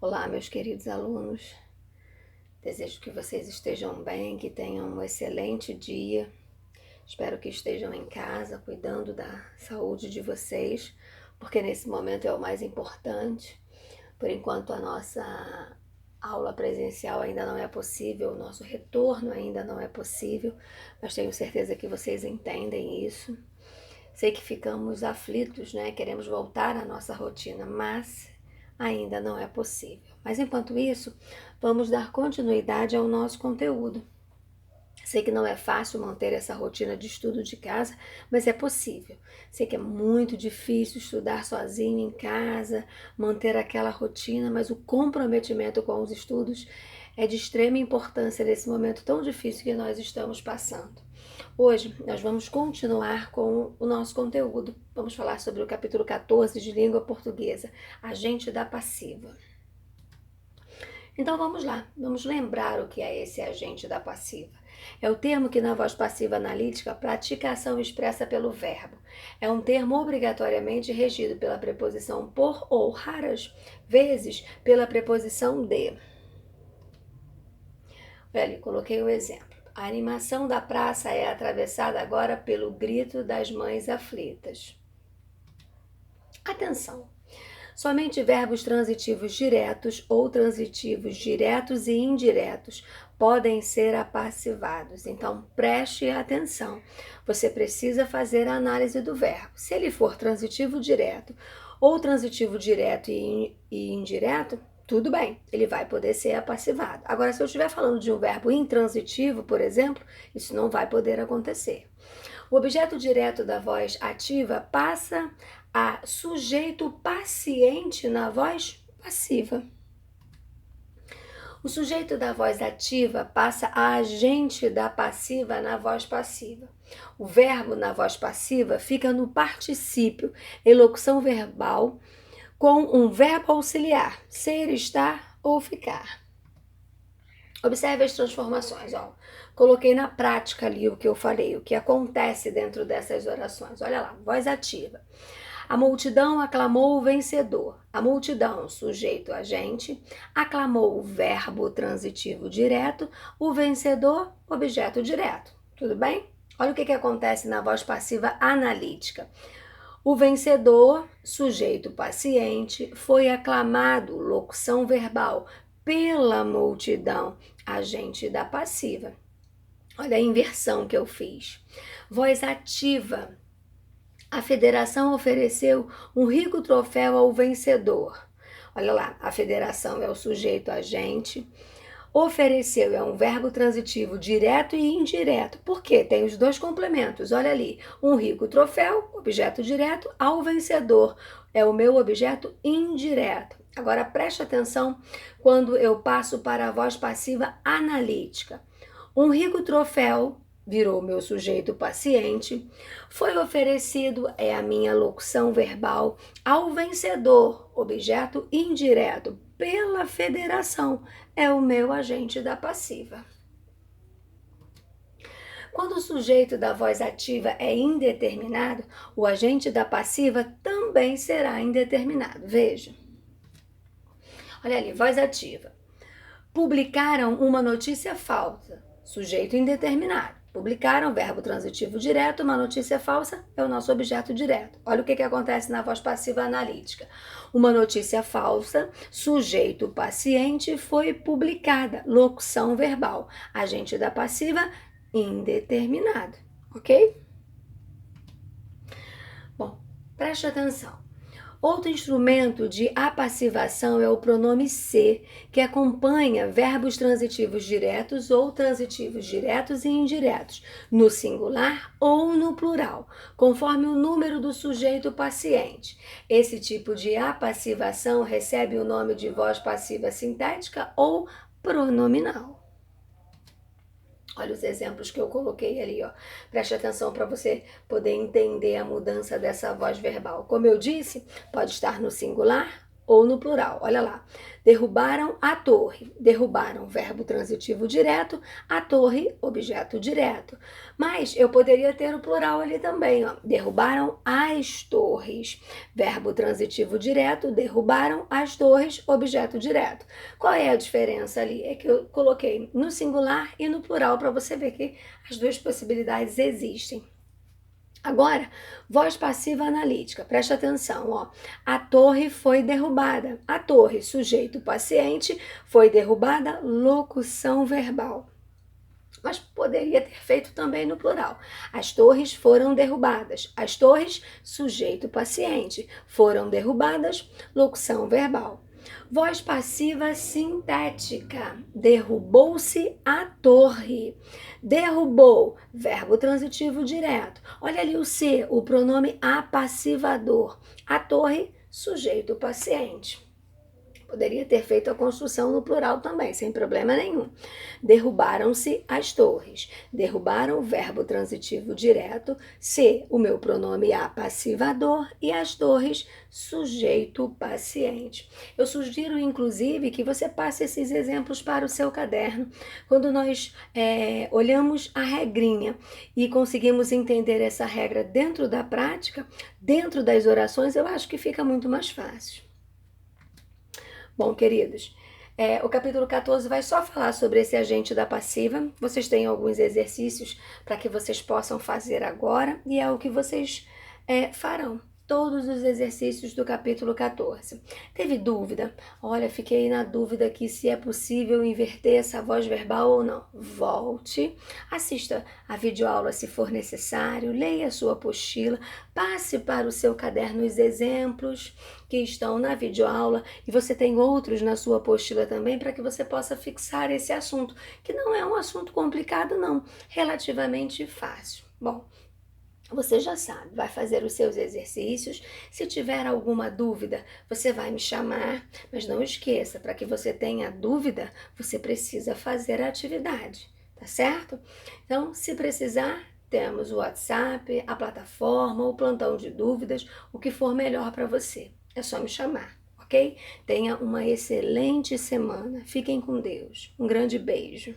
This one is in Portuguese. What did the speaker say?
Olá, meus queridos alunos. Desejo que vocês estejam bem, que tenham um excelente dia. Espero que estejam em casa, cuidando da saúde de vocês, porque nesse momento é o mais importante. Por enquanto, a nossa aula presencial ainda não é possível, o nosso retorno ainda não é possível, mas tenho certeza que vocês entendem isso. Sei que ficamos aflitos, né? Queremos voltar à nossa rotina, mas ainda não é possível. Mas enquanto isso, vamos dar continuidade ao nosso conteúdo. Sei que não é fácil manter essa rotina de estudo de casa, mas é possível. Sei que é muito difícil estudar sozinho em casa, manter aquela rotina, mas o comprometimento com os estudos é de extrema importância nesse momento tão difícil que nós estamos passando. Hoje nós vamos continuar com o nosso conteúdo. Vamos falar sobre o capítulo 14 de língua portuguesa, agente da passiva. Então vamos lá, vamos lembrar o que é esse agente da passiva. É o termo que na voz passiva analítica pratica a ação expressa pelo verbo. É um termo obrigatoriamente regido pela preposição por ou raras vezes pela preposição de. Olha, coloquei o exemplo. A animação da praça é atravessada agora pelo grito das mães aflitas. Atenção! Somente verbos transitivos diretos ou transitivos diretos e indiretos podem ser apassivados. Então, preste atenção. Você precisa fazer a análise do verbo. Se ele for transitivo direto ou transitivo direto e indireto, tudo bem, ele vai poder ser apassivado. Agora, se eu estiver falando de um verbo intransitivo, por exemplo, isso não vai poder acontecer. O objeto direto da voz ativa passa a sujeito paciente na voz passiva. O sujeito da voz ativa passa a agente da passiva na voz passiva. O verbo na voz passiva fica no particípio, elocução verbal, com um verbo auxiliar, ser, estar ou ficar. Observe as transformações, ó. Coloquei na prática ali o que eu falei, o que acontece dentro dessas orações. Olha lá, voz ativa. A multidão aclamou o vencedor. A multidão, sujeito agente, aclamou o verbo transitivo direto, o vencedor, objeto direto. Tudo bem? Olha o que acontece na voz passiva analítica. O vencedor, sujeito paciente, foi aclamado, locução verbal, pela multidão, agente da passiva. Olha a inversão que eu fiz. Voz ativa. A federação ofereceu um rico troféu ao vencedor. Olha lá, a federação é o sujeito agente. Ofereceu é um verbo transitivo direto e indireto. Por quê? Tem os dois complementos. Olha ali, um rico troféu, objeto direto, ao vencedor. É o meu objeto indireto. Agora preste atenção quando eu passo para a voz passiva analítica. Um rico troféu virou meu sujeito paciente, foi oferecido, é a minha locução verbal, ao vencedor, objeto indireto, pela federação, é o meu agente da passiva. Quando o sujeito da voz ativa é indeterminado, o agente da passiva também será indeterminado. Veja. Olha ali, voz ativa. Publicaram uma notícia falsa, sujeito indeterminado. Publicaram, verbo transitivo direto, uma notícia falsa é o nosso objeto direto. Olha o que acontece na voz passiva analítica. Uma notícia falsa, sujeito paciente, foi publicada, locução verbal. Agente da passiva, indeterminado, ok? Bom, preste atenção. Outro instrumento de apassivação é o pronome ser, que acompanha verbos transitivos diretos ou transitivos diretos e indiretos, no singular ou no plural, conforme o número do sujeito paciente. Esse tipo de apassivação recebe o nome de voz passiva sintética ou pronominal. Olha os exemplos que eu coloquei ali, ó. Preste atenção para você poder entender a mudança dessa voz verbal. Como eu disse, pode estar no singular ou no plural. Olha lá. Derrubaram a torre. Derrubaram, verbo transitivo direto, a torre, objeto direto. Mas eu poderia ter o plural ali também, ó. Derrubaram as torres. Verbo transitivo direto, derrubaram as torres, objeto direto. Qual é a diferença ali? É que eu coloquei no singular e no plural para você ver que as duas possibilidades existem. Agora, voz passiva analítica, preste atenção, ó. A torre foi derrubada. A torre, sujeito paciente, foi derrubada, locução verbal. Mas poderia ter feito também no plural. As torres foram derrubadas. As torres, sujeito paciente, foram derrubadas, locução verbal. Voz passiva sintética. Derrubou-se a torre. Derrubou, verbo transitivo direto. Olha ali o ser, o pronome apassivador. A torre, sujeito paciente. Poderia ter feito a construção no plural também, sem problema nenhum. Derrubaram-se as torres. Derrubaram, verbo transitivo direto. Se, o meu pronome apassivador. E as torres, sujeito paciente. Eu sugiro, inclusive, que você passe esses exemplos para o seu caderno. Quando nós olhamos a regrinha e conseguimos entender essa regra dentro da prática, dentro das orações, eu acho que fica muito mais fácil. Bom, queridos, o capítulo 14 vai só falar sobre esse agente da passiva. Vocês têm alguns exercícios para que vocês possam fazer agora e é o que vocês farão. Todos os exercícios do capítulo 14. Teve dúvida? Olha, fiquei na dúvida aqui se é possível inverter essa voz verbal ou não. Volte, assista a videoaula se for necessário, leia a sua apostila, passe para o seu caderno os exemplos que estão na videoaula e você tem outros na sua apostila também para que você possa fixar esse assunto, que não é um assunto complicado não, relativamente fácil. Bom, você já sabe, vai fazer os seus exercícios. Se tiver alguma dúvida, você vai me chamar, mas não esqueça, para que você tenha dúvida, você precisa fazer a atividade, tá certo? Então, se precisar, temos o WhatsApp, a plataforma, o plantão de dúvidas, o que for melhor para você. É só me chamar, ok? Tenha uma excelente semana. Fiquem com Deus. Um grande beijo.